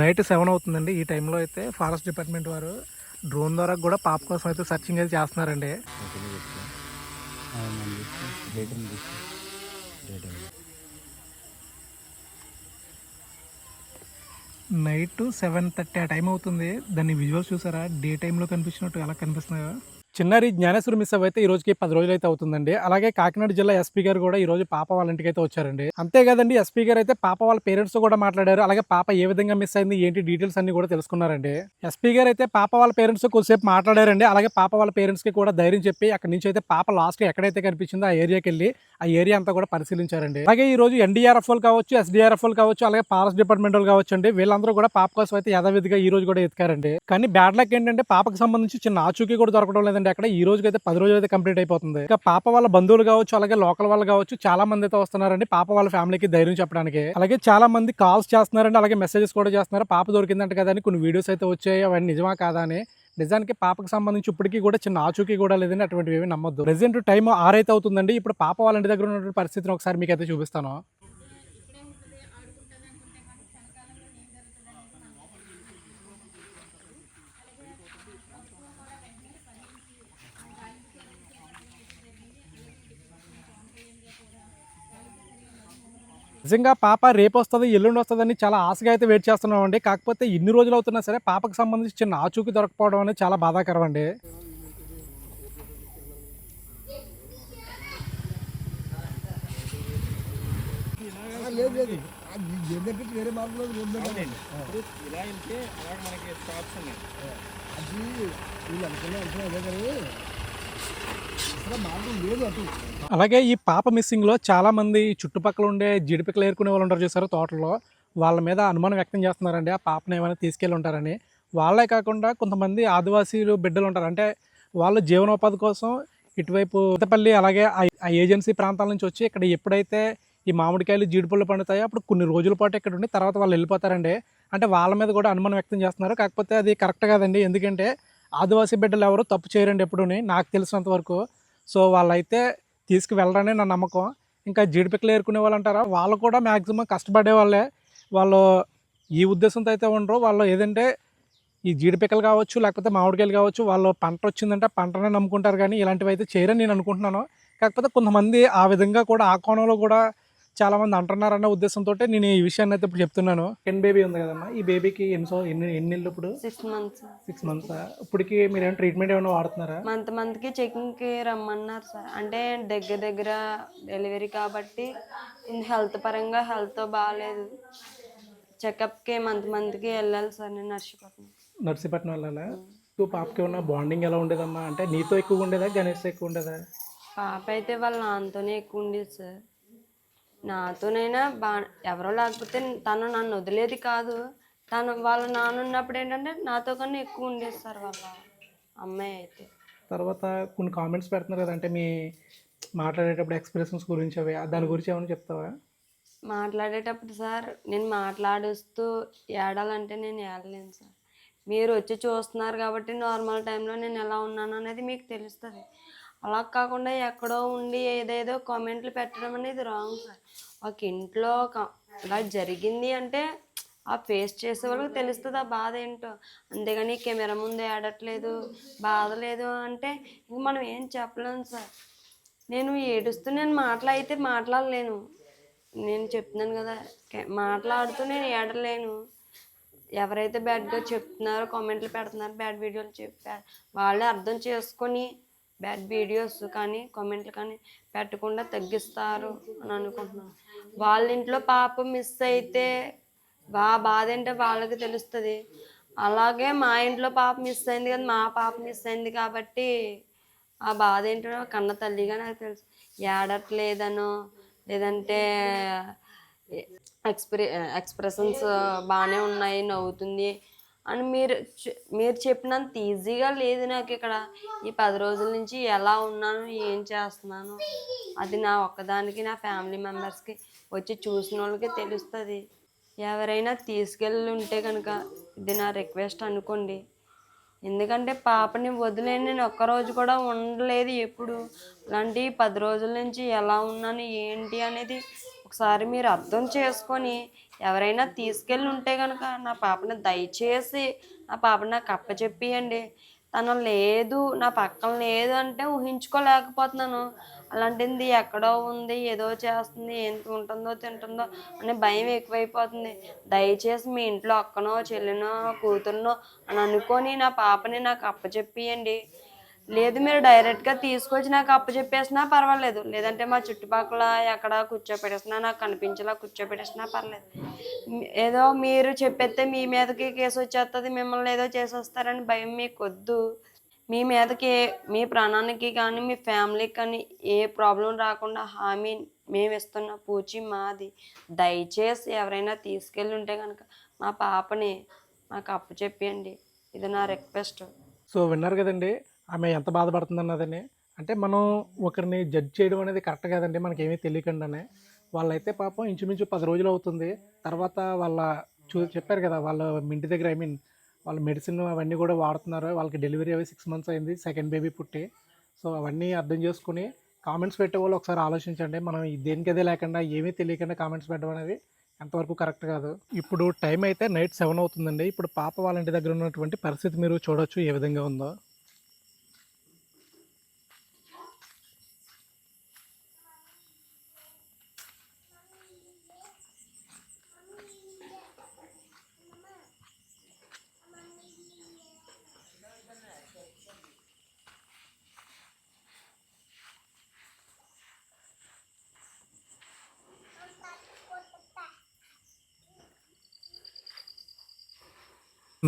Night 7 అవుతుందండి. ఈ టైంలో అయితే ఫారెస్ట్ డిపార్ట్మెంట్ వారు డ్రోన్ ద్వారా కూడా పాప కోసం అయితే సర్చింగ్ అయితే చేస్తున్నారండి. నైట్ 7:30 ఆ టైం అవుతుంది. దాన్ని విజువల్స్ చూసారా? డే టైంలో కనిపించినట్టు ఎలా కనిపిస్తున్నాయో. చిన్నారి జ్ఞానేశ్వరి మిస్ అయితే ఈ రోజుకి 10 రోజులు అయితే అవుతుందండి. అలాగే కాకినాడ జిల్లా ఎస్పీ గారు కూడా ఈ రోజు పాప వాళ్ళ ఇంటికి అయితే వచ్చారండి. అంతేకాదండి, ఎస్పీ గారు అయితే పాప వాళ్ళ పేరెంట్స్ తో కూడా మాట్లాడారు. అలాగే పాప ఏ విధంగా మిస్ అయింది, ఏంటి డీటెయిల్స్ అన్ని కూడా తెలుసుకున్నారండి. ఎస్పీ గారు అయితే పాప వాళ్ళ పేరెంట్స్ తో కొద్దిసేపు మాట్లాడారండి. అలాగే పాప వాళ్ళ పేరెంట్స్ కి కూడా ధైర్యం చెప్పి అక్కడి నుంచి అయితే పాప లాస్ట్ ఎక్కడైతే కనిపించిందో ఆ ఏరియాకి వెళ్ళి ఆ ఏరియా అంతా కూడా పరిశీలించారండి. అలాగే ఈ రోజు ఎన్డీఆర్ఎఫ్ కావచ్చు, ఎస్డీఆర్ఎఫ్ కావచ్చు, అలాగే ఫారెస్ట్ డిపార్ట్మెంట్ కావచ్చు అండి, వీళ్ళందరూ కూడా పాప కోసం అయితే యథావిధిగా ఈ రోజు కూడా ఎత్తుకారండి. కానీ బ్యాడ్ లక్ ఏంటంటే పాపకు సంబంధించి చిన్న ఆచూకీ కూడా దొరకడం లేదండి. అక్కడ ఈ రోజుకి అయితే 10 రోజులు అయితే కంప్లీట్ అయిపోతుంది. ఇక పాప వాళ్ళ బంధువులు కావచ్చు, అలాగే లోకల్ వాళ్ళు కావచ్చు, చాలా మంది అయితే వస్తున్నారండి పాప వాళ్ళ ఫ్యామిలీకి ధైర్యం చెప్పడానికి. అలాగే చాలా మంది కాల్స్ చేస్తున్నారండి, అలాగే మెసేజెస్ కూడా చేస్తున్నారు. పాప దొరికిందంట కదా అని కొన్ని వీడియోస్ అయితే వచ్చాయి, అవన్నీ నిజమా కాదా అని. నిజానికి పాపకు సంబంధించి ఇప్పటికీ కూడా చిన్న ఆచూకీ కూడా లేదండి. అటువంటివి ఏమి నమ్మొద్దు. ప్రెసెంట్ టైం 6 అయితే అవుతుందండి. ఇప్పుడు పాప వాళ్ళ ఇంటి దగ్గర ఉన్నటువంటి పరిస్థితిని ఒకసారి మీకు అయితే చూపిస్తాను. నిజంగా పాప రేపు వస్తుంది, ఎల్లుండి వస్తుందని చాలా ఆశగా అయితే వెయిట్ చేస్తున్నాం అండి. కాకపోతే ఇన్ని రోజులు అవుతున్నా సరే పాపకు సంబంధించి చిన్న ఆచూకీ దొరకపోవడం అనేది చాలా బాధాకరం అండి. వేరే మార్గంలో అలాగే ఈ పాప మిస్సింగ్ లో చాలా మంది చుట్టుపక్కల ఉండే జిడిపికలు ఏరుకునే వాళ్ళు ఉంటారు చూసారు తోటలో, వాళ్ళ మీద అనుమానం వ్యక్తం చేస్తున్నారండి ఆ పాపను ఏమైనా తీసుకెళ్ళి ఉంటారని. వాళ్ళే కాకుండా కొంతమంది ఆదివాసీలు బిడ్డలు ఉంటారు, అంటే వాళ్ళు జీవనోపాధి కోసం ఇటువైపు కొత్తపల్లి అలాగే ఆ ఏజెన్సీ ప్రాంతాల నుంచి వచ్చి ఇక్కడ ఎప్పుడైతే ఈ మామిడికాయలు జీడిపళ్ళు పండుతాయో అప్పుడు కొన్ని రోజుల పాటు ఇక్కడ ఉండి తర్వాత వాళ్ళు వెళ్ళిపోతారండి. అంటే వాళ్ళ మీద కూడా అనుమానం వ్యక్తం చేస్తున్నారు. కాకపోతే అది కరెక్ట్ కాదండి, ఎందుకంటే ఆదివాసీ బిడ్డలు ఎవరు తప్పు చేయరండి ఎప్పుడూని, నాకు తెలిసినంత వరకు. సో వాళ్ళైతే తీసుకువెళ్ళరని నా నమ్మకం. ఇంకా జీడిపిక్కలు ఏరుకునే వాళ్ళు అంటారా, వాళ్ళు కూడా మ్యాక్సిమం కష్టపడే వాళ్ళే. వాళ్ళు ఈ ఉద్దేశంతో అయితే ఉండరు. వాళ్ళు ఏదంటే ఈ జీడిపిక్కలు కావచ్చు, లేకపోతే మామిడికాయలు కావచ్చు, వాళ్ళు పంట వచ్చిందంటే పంటనే నమ్ముకుంటారు, కానీ ఇలాంటివి అయితే చేయరని నేను అనుకుంటున్నాను. కాకపోతే కొంతమంది ఆ విధంగా కూడా ఆ కోణంలో కూడా చాలామంది అంటున్నారన్న ఉద్దేశంతో నేను ఈ విషయాన్ని అయితే ఇప్పుడు చెప్తున్నాను. బేబీ ఉంది కదమ్మా, ఈ బేబీకి ఎన్ని ఇప్పుడు 6 months. 6 months ఇప్పటికి మీరు ఏమైనా ట్రీట్మెంట్ ఏమైనా వాడుతున్నారా? మంత్కి చెకింగ్కి రమ్మన్నారు సార్. అంటే దగ్గర డెలివరీ కాబట్టి హెల్త్ పరంగా హెల్త్ బాగాలేదు. చెకప్కి మంత్కి వెళ్ళాలి సార్. నేను నర్సీపట్నం వెళ్ళాలా? పాపకి ఉన్న బాండింగ్ ఎలా ఉండేదమ్మా? అంటే నీతో ఎక్కువ ఉండేదా, గణేష్తో ఎక్కువ ఉండేదా? పాప అయితే వాళ్ళ నాన్నతోనే ఎక్కువ ఉండేది సార్. నాతోనైనా ఎవరో లేకపోతే తను నన్ను వదిలేది కాదు. వాళ్ళ నాన్న ఉన్నప్పుడు ఏంటంటే నాతో కన్నా ఎక్కువ ఉండేది సార్ వాళ్ళ అమ్మాయి అయితే. తర్వాత కొన్ని కామెంట్స్ పెడుతున్నారు కదా, అంటే మీ మాట్లాడేటప్పుడు ఎక్స్ప్రెషన్స్ గురించి అవి, దాని గురించి ఏమైనా చెప్తావా? మాట్లాడేటప్పుడు సార్ నేను మాట్లాడుస్తూ ఏడాలంటే నేను ఏడలేను సార్. మీరు వచ్చి చూస్తున్నారు కాబట్టి నార్మల్ టైంలో నేను ఎలా ఉన్నాను అనేది మీకు తెలుస్తుంది. అలా కాకుండా ఎక్కడో ఉండి ఏదేదో కామెంట్లు పెట్టడం అనేది రాంగ్ సార్. ఒక ఇంట్లో ఇలా జరిగింది అంటే ఆ ఫేస్ చేసే వాళ్ళకి తెలుస్తుంది ఆ బాధ ఏంటో. అంతేగాని కెమెరా ముందు ఏడట్లేదు, బాధ లేదు అంటే ఇంక మనం ఏం చెప్పలేము సార్. నేను ఏడుస్తూ నేను అయితే మాట్లాడలేను. నేను చెప్తున్నాను కదా, మాట్లాడుతూ నేను ఏడలేను. ఎవరైతే బ్యాడ్గా చెప్తున్నారో, కామెంట్లు పెడుతున్నారో, బ్యాడ్ వీడియోలు చెప్పారు, వాళ్ళే అర్థం చేసుకొని బ్యాడ్ వీడియోస్ కానీ కామెంట్లు కానీ పెట్టకుండా తగ్గిస్తారు అని అనుకుంటున్నాను. వాళ్ళ ఇంట్లో పాప మిస్ అయితే బాధ ఏంటో వాళ్ళకి తెలుస్తుంది. అలాగే మా ఇంట్లో పాప మిస్ అయింది కదా, మా పాప మిస్ అయింది కాబట్టి ఆ బాధ ఏంటో కన్న తల్లిగా నాకు తెలుసు. ఏడట్లేదనో లేదంటే ఎక్స్ప్రెషన్స్ బాగానే ఉన్నాయి, నవ్వుతుంది అని మీరు చెప్పినంత ఈజీగా లేదు నాకు ఇక్కడ. ఈ 10 రోజుల నుంచి ఎలా ఉన్నాను, ఏం చేస్తున్నాను అది నా ఒక్కదానికి, నా ఫ్యామిలీ మెంబర్స్కి వచ్చి చూసిన వాళ్ళకి తెలుస్తుంది. ఎవరైనా తీసుకెళ్ళి ఉంటే కనుక ఇది నా రిక్వెస్ట్ అనుకోండి. ఎందుకంటే పాపని వదిలేని నేను ఒక్కరోజు కూడా ఉండలేదు ఎప్పుడు. అలాంటి 10 రోజుల నుంచి ఎలా ఉన్నాను ఏంటి అనేది ఒకసారి మీరు అర్థం చేసుకొని ఎవరైనా తీసుకెళ్ళి ఉంటే కనుక నా పాపని దయచేసి నా పాపని నాకు అప్పచెప్పియండి. తను లేదు, నా పక్కన లేదు అంటే ఊహించుకోలేకపోతున్నాను. అలాంటిది ఎక్కడో ఉంది, ఏదో చేస్తుంది, ఏం ఉంటుందో తింటుందో అనే భయం ఎక్కువైపోతుంది. దయచేసి మీ ఇంట్లో అక్కనో చెల్లినో కూతుర్నో అని అనుకొని నా పాపని నాకు అప్పచెప్పియండి. లేదు మీరు డైరెక్ట్గా తీసుకొచ్చి నాకు అప్పచెప్పేసినా పర్వాలేదు, లేదంటే మా చుట్టుపక్కల ఎక్కడ కూర్చోపెట్టేసినా, నాకు కనిపించేలా కూర్చోపెట్టేసినా పర్లేదు. ఏదో మీరు చెప్పేస్తే మీ మీదకి కేసు వచ్చేస్తుంది, మిమ్మల్ని ఏదో చేసేస్తారని భయం మీకు వద్దు. మీ మీదకి మీ ప్రాణానికి కానీ మీ ఫ్యామిలీకి కానీ ఏ ప్రాబ్లం రాకుండా హామీ మేము ఇస్తున్న పూచి మాది. దయచేసి ఎవరైనా తీసుకెళ్ళి ఉంటే కనుక మా పాపని నాకు అప్పచెప్పండి. ఇది నా రిక్వెస్ట్. సో విన్నారు కదండి ఆమె ఎంత బాధపడుతుంది అన్నదని. అంటే మనం ఒకరిని జడ్జ్ చేయడం అనేది కరెక్ట్ కాదండి, మనకేమీ తెలియకుండానే. వాళ్ళైతే పాపం ఇంచుమించు 10 రోజులు అవుతుంది. తర్వాత వాళ్ళ చెప్పారు కదా వాళ్ళ ఇంటి దగ్గర, ఐ మీన్ వాళ్ళ మెడిసిన్ అవన్నీ కూడా వాడుతున్నారు. వాళ్ళకి డెలివరీ అవి 6 months అయింది, సెకండ్ బేబీ పుట్టి. సో అవన్నీ అర్థం చేసుకుని కామెంట్స్ పెట్టే వాళ్ళు ఒకసారి ఆలోచించండి. మనం దేనికదే లేకుండా ఏమీ తెలియకుండా కామెంట్స్ పెట్టడం అనేది ఎంతవరకు కరెక్ట్ కాదు. ఇప్పుడు టైం అయితే నైట్ 7 అవుతుందండి. ఇప్పుడు పాప వాళ్ళ ఇంటి దగ్గర ఉన్నటువంటి పరిస్థితి మీరు చూడొచ్చు ఏ విధంగా ఉందో.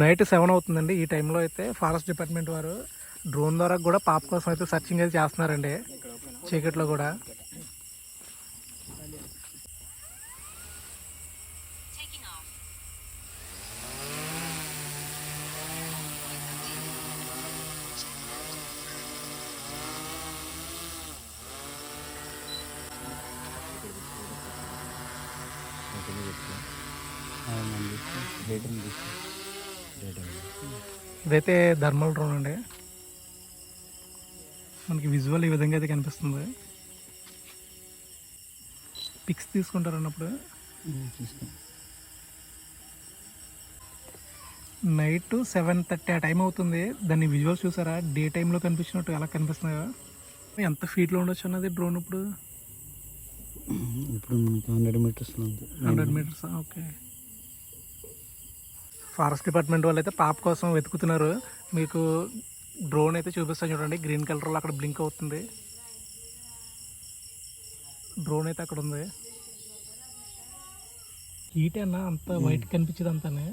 నైట్ 7 అవుతుందండి. ఈ టైంలో అయితే ఫారెస్ట్ డిపార్ట్మెంట్ వారు డ్రోన్ ద్వారా కూడా పాప కోసం అయితే సర్చింగ్ అయితే చేస్తున్నారండి, చీకట్లో కూడా. ఇదైతే థర్మల్ డ్రోన్ అండి. మనకి విజువల్ ఈ విధంగా అయితే కనిపిస్తుంది. పిక్స్ తీసుకుంటారు అన్నప్పుడు. నైట్ 7:30 ఆ టైం అవుతుంది. దాన్ని విజువల్స్ చూసారా, డే టైంలో కనిపించినట్టు ఎలా కనిపిస్తున్నాయో. ఎంత ఫీట్లో ఉండొచ్చు అన్నది డ్రోన్ ఇప్పుడు మనకి 100 meters 100 meters. Okay. Forest department వాళ్ళు అయితే పాప కోసం వెతుకుతున్నారు. మీకు డ్రోన్ అయితే చూపిస్తాను చూడండి, గ్రీన్ కలర్లో అక్కడ బ్లింక్ అవుతుంది. డ్రోన్ అయితే అక్కడ ఉంది. హీట్ అన్న అంత వైట్ కనిపించేది అంతానే.